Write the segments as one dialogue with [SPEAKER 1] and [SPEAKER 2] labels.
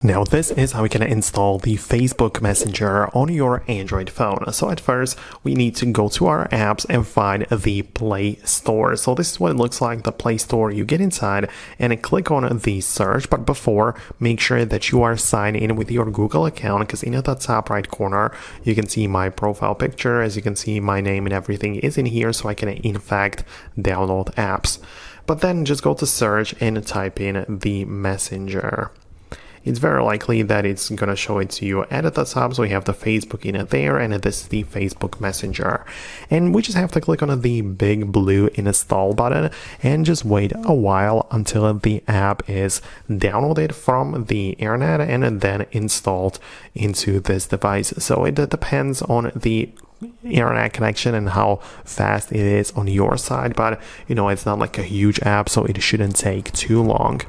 [SPEAKER 1] Now this is how we can install the Facebook Messenger on your Android phone. So at first we need to go to our apps and find the Play Store. So this is what it looks like, the Play Store. You get inside and click on the search, but before, make sure that you are signed in with your Google account, because in the top right corner you can see my profile picture. As you can see, my name and everything is in here, so I can in fact download apps. But then just go to search and type in the Messenger. It's very likely that it's going to show it to you at the top. So we have the Facebook in there, and this is the Facebook Messenger. And we just have to click on the big blue install button and just wait a while until the app is downloaded from the internet and then installed into this device. So it depends on the internet connection and how fast it is on your side, but it's not like a huge app, so it shouldn't take too long.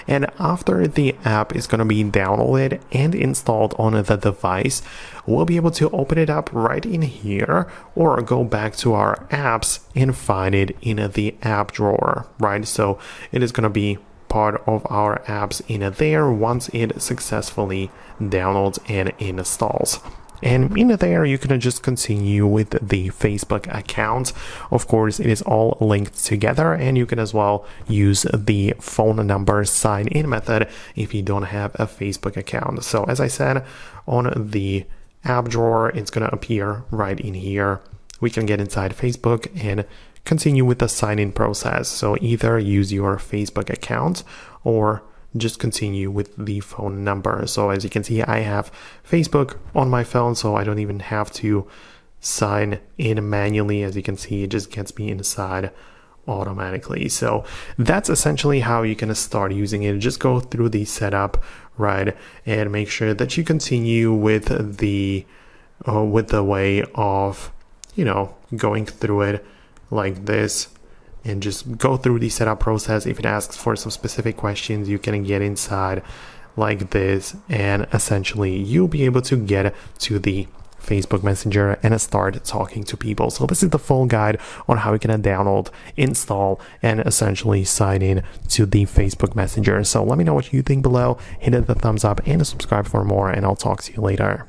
[SPEAKER 1] And after the app is going to be downloaded and installed on the device, we'll be able to open it up right in here or go back to our apps and find it in the app drawer, right? So it is going to be part of our apps in there once it successfully downloads and installs. And in there, you can just continue with the Facebook account. Of course, it is all linked together, and you can as well use the phone number sign-in method if you don't have a Facebook account. So as I said, on the app drawer, it's going to appear right in here. We can get inside Facebook and continue with the sign-in process. So either use your Facebook account or just continue with the phone number. So as you can see, I have Facebook on my phone, so I don't even have to sign in manually. As you can see, it just gets me inside automatically. So that's essentially how you can start using it. Just go through the setup, right, and make sure that you continue with the way of going through it like this. And just go through the setup process. If it asks for some specific questions, you can get inside like this, and essentially you'll be able to get to the Facebook Messenger and start talking to people. So this is the full guide on how you can download, install, and essentially sign in to the Facebook Messenger. So let me know what you think below. Hit the thumbs up and subscribe for more, and I'll talk to you later.